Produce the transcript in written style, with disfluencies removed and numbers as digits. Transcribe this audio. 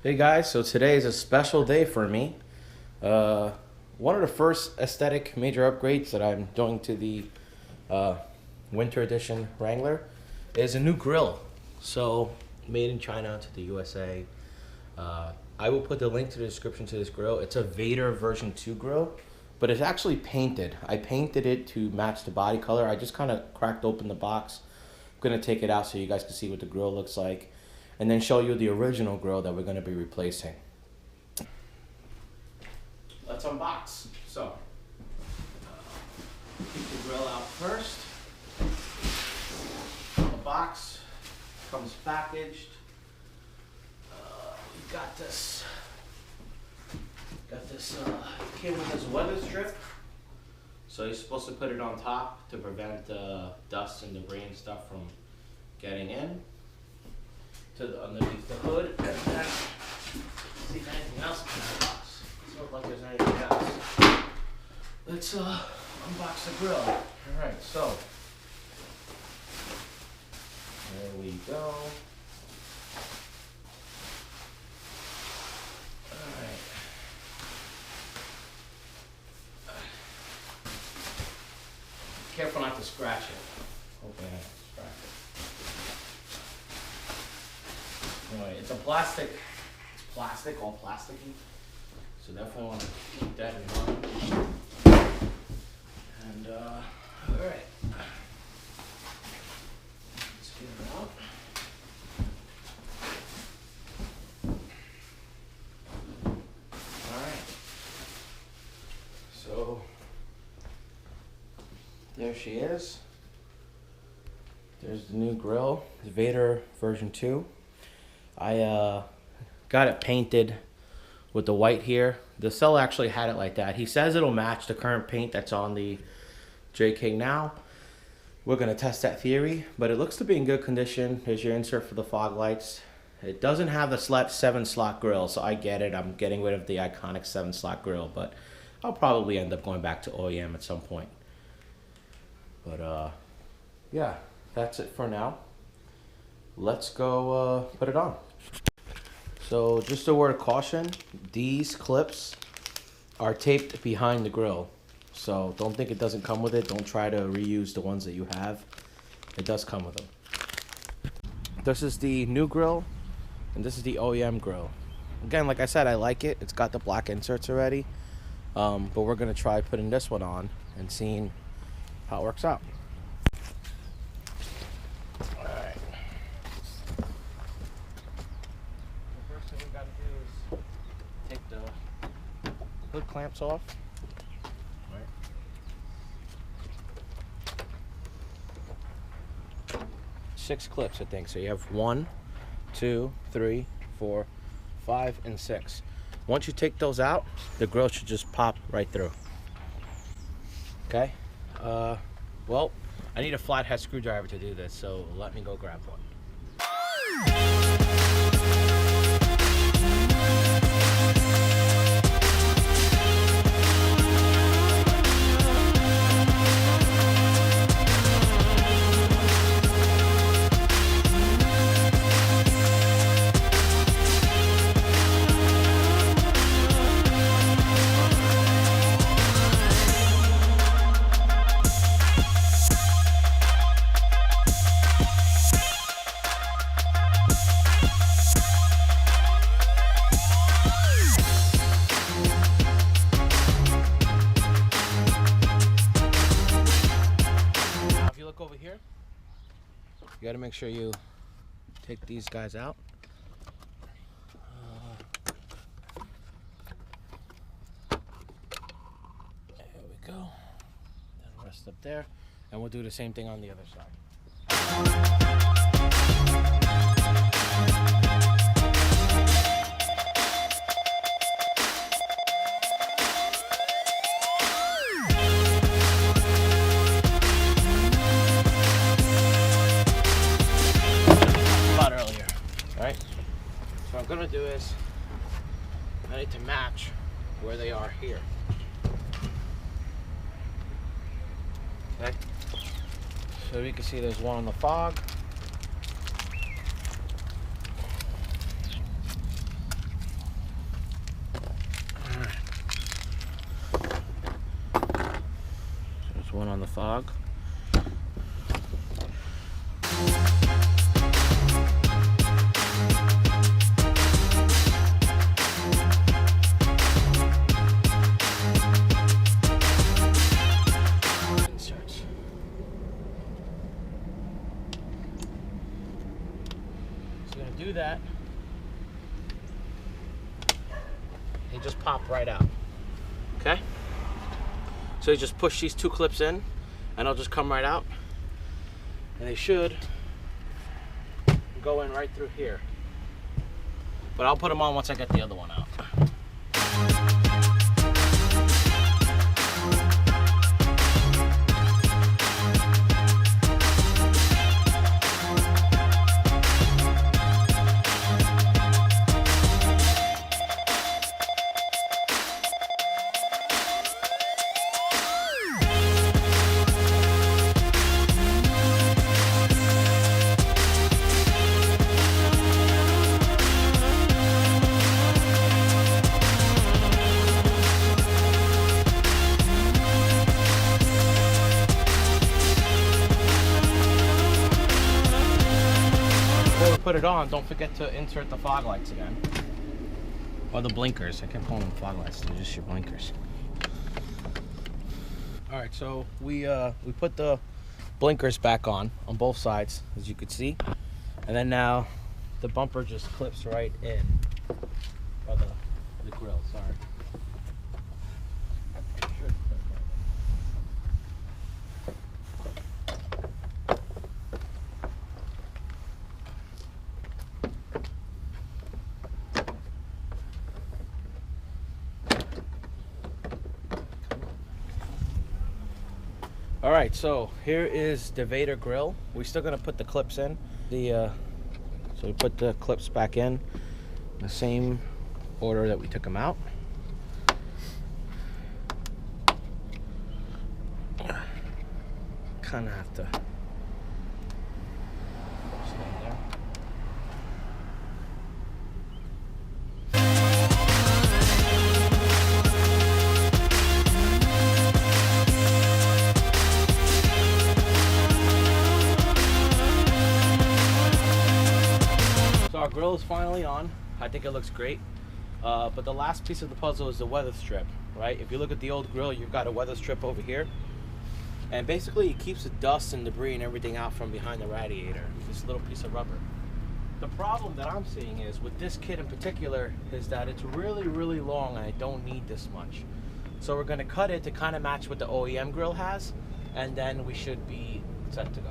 Hey guys, so today is a special day for me. One of the first aesthetic major upgrades that I'm doing to the winter edition Wrangler is a new grill. So, made in China to the USA. I will put the link to the description to this grill. It's a Vader version 2 grill, but it's actually painted. I painted it to match the body color. I just kind of cracked open the box. I'm going to take it out so you guys can see what the grill looks like, and then show you the original grill that we're going to be replacing. Let's unbox. So, keep the grill out first. The box comes packaged. We got this. Came with this weather strip. So you're supposed to put it on top to prevent dust and debris and stuff from getting in to the underneath the hood. And then see if anything else in the box. Doesn't look like there's anything else. Let's unbox the grill. Alright, so there we go. Alright. Careful not to scratch it. Hopefully I don't scratch it. Anyway, it's a plastic. It's plastic, all plasticky. So definitely want to keep that in mind. And alright. Let's get it out. Alright. So there she is. There's the new grill, the Vader version 2. I got it painted with the white here. The seller actually had it like that. He says it'll match the current paint that's on the JK now. We're gonna test that theory, but it looks to be in good condition. Here's your insert for the fog lights. It doesn't have the 7-slot grill, so I get it. I'm getting rid of the iconic 7-slot grill, but I'll probably end up going back to OEM at some point. But yeah, that's it for now. Let's go put it on. So just a word of caution, these clips are taped behind the grill. So don't think it doesn't come with it. Don't try to reuse the ones that you have. It does come with them. This is the new grill, and this is the OEM grill. Again, like I said, I like it. It's got the black inserts already. But we're gonna try putting this one on and seeing how it works out. Alright. The first thing we gotta do is take the hood clamps off. Right. 6 clips, I think. So you have 1, 2, 3, 4, 5, and 6. Once you take those out, the grill should just pop right through. Okay? Well, I need a flathead screwdriver to do this, so let me go grab one. Over here, you got to make sure you take these guys out. There we go. Then rest up there, and we'll do the same thing on the other side. Right? So what I'm gonna do is I need to match where they are here. Okay? So you can see there's one on the fog. one on the fog. Inserts. So you're gonna do that. And just pop right out. Okay? So you just push these two clips in and it'll just come right out. And they should go in right through here. But I'll put them on once I get the other one out. Put it on, don't forget to insert the fog lights again. Or the blinkers. I kept calling them fog lights, they're just your blinkers. Alright, so we put the blinkers back on both sides, as you could see. And then now the bumper just clips right in. Or the grill, sorry. All right, so here is the Vader grill. We're still gonna put the clips in. So we put the clips back in the same order that we took them out. Kind of have to stand there. Our grill is finally on. I think it looks great. But the last piece of the puzzle is the weather strip, right? If you look at the old grill, you've got a weather strip over here. And basically it keeps the dust and debris and everything out from behind the radiator. This little piece of rubber. The problem that I'm seeing is with this kit in particular is that it's really, really long and I don't need this much. So we're gonna cut it to kind of match what the OEM grill has, and then we should be set to go.